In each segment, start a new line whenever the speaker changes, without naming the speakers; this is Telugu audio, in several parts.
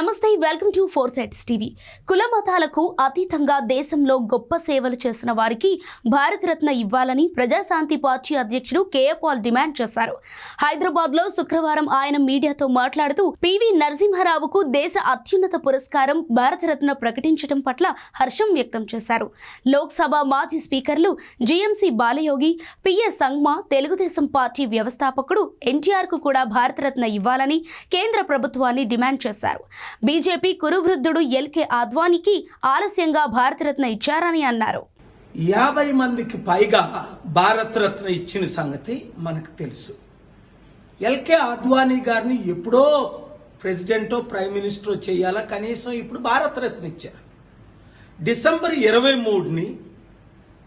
నమస్తే, వెల్కమ్ టు 4 Sides టీవీ. కుల మతాలకు అతీతంగా దేశంలో గొప్ప సేవలు చేసిన వారికి భారతరత్న ఇవ్వాలని ప్రజాశాంతి పార్టీ అధ్యక్షుడు కేఏ పాల్ డిమాండ్ చేశారు. హైదరాబాద్లో శుక్రవారం ఆయన మీడియాతో మాట్లాడుతూ పివి నరసింహారావుకు దేశ అత్యున్నత పురస్కారం భారతరత్న ప్రకటించడం పట్ల హర్షం వ్యక్తం చేశారు. లోక్సభ మాజీ స్పీకర్లు GMC Balayogi, PS Sangma, Telugu Desam party వ్యవస్థాపకుడు ఎన్టీఆర్కు కూడా భారతరత్న ఇవ్వాలని కేంద్ర ప్రభుత్వాన్ని డిమాండ్ చేశారు. బీజేపీ కురువృద్ధుడు ఎల్కే అద్వానీకి ఆలస్యంగా భారతరత్న ఇచ్చారని అన్నారు.
50 మందికి పైగా భారతరత్న ఇచ్చిన సంగతి మనకు తెలుసు. ఎల్కే అద్వానీ గారిని ఎప్పుడో ప్రెసిడెంటో ప్రైమ్ మినిస్టరో చేయాలా, కనీసం ఇప్పుడు భారతరత్న ఇచ్చారు. డిసెంబర్ 23ని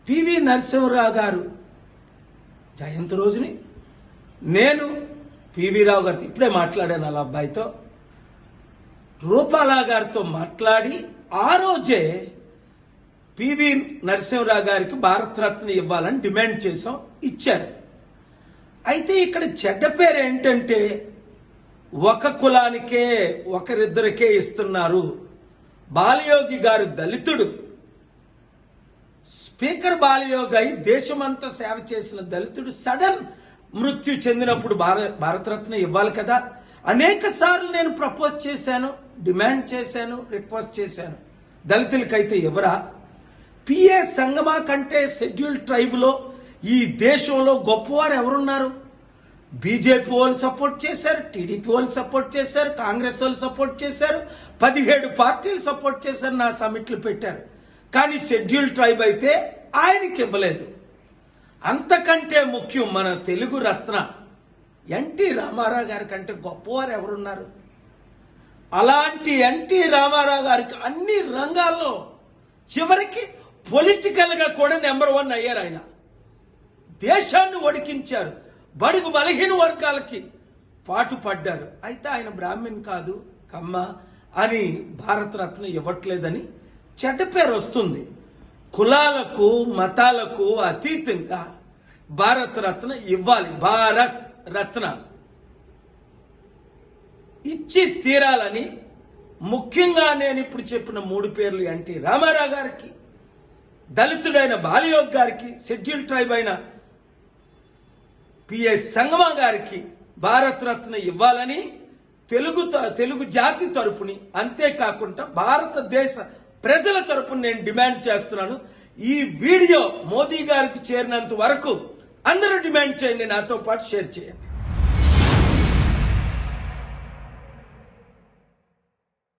పివి నరసింహారావు గారు జయంతి రోజుని నేను పివి రావు గారితో ఇప్పుడే మాట్లాడాను, వాళ్ళ అబ్బాయితో రూపాలా గారితో మాట్లాడి ఆ రోజే పివి నరసింహారావు గారికి భారతరత్న ఇవ్వాలని డిమాండ్ చేశాం, ఇచ్చారు. అయితే ఇక్కడ చెడ్డ పేరు ఏంటంటే ఒక కులానికే ఒకరిద్దరికే ఇస్తున్నారు. బాలయోగి గారు దళితుడు, స్పీకర్ బాలయోగి అయి దేశమంతా సేవ చేసిన దళితుడు సడన్ మృత్యు చెందినప్పుడు భారతరత్న ఇవ్వాలి కదా. అనేక సార్లు నేను ప్రపోజ్ చేశాను, డిమాండ్ చేశాను, రిక్వెస్ట్ చేశాను. దళితులకైతే ఎవరా? పిఏ సంగమా కంటే షెడ్యూల్ ట్రైబ్ లో ఈ దేశంలో గొప్పవారు ఎవరున్నారు? బీజేపీ వాళ్ళు సపోర్ట్ చేశారు, టీడీపీ వాళ్ళు సపోర్ట్ చేశారు, కాంగ్రెస్ వాళ్ళు సపోర్ట్ చేశారు, 17 పార్టీలు సపోర్ట్ చేశారు, నా సమిట్లు పెట్టారు. కానీ షెడ్యూల్ ట్రైబ్ అయితే ఆయనకి ఇవ్వలేదు. అంతకంటే ముఖ్యం మన తెలుగు రత్న ఎన్టీ రామారావు గారి కంటే గొప్పవారు ఎవరున్నారు? అలాంటి ఎన్టీ రామారావు గారికి అన్ని రంగాల్లో చివరికి పొలిటికల్ గా కూడా నెంబర్ 1 అయ్యారు. ఆయన దేశాన్ని ఒడికించారు, బడుగు బలహీన వర్గాలకి పాటుపడ్డారు. అయితే ఆయన బ్రాహ్మణ్ కాదు, కమ్మ అని భారతరత్న ఇవ్వట్లేదని చెడ్డ పేరు వస్తుంది. కులాలకు మతాలకు అతీతంగా భారతరత్న ఇవ్వాలి. భారత్ రత్న ఇచ్చి తీరాలని ముఖ్యంగా నేను ఇప్పుడు చెప్పిన 3 పేర్లు ఎన్టీ రామారావు గారికి, దళితుడైన బాలయోగి గారికి, షెడ్యూల్ ట్రైబ్ అయిన పిఎస్ సంగమా గారికి భారతరత్న ఇవ్వాలని తెలుగు జాతి తరపుని, అంతేకాకుండా భారతదేశ ప్రజల తరపున నేను డిమాండ్ చేస్తున్నాను. ఈ వీడియో మోదీ గారికి చేరినంత వరకు అందరూ డిమాండ్ చేయండి, నాతో పాటు షేర్ చేయండి.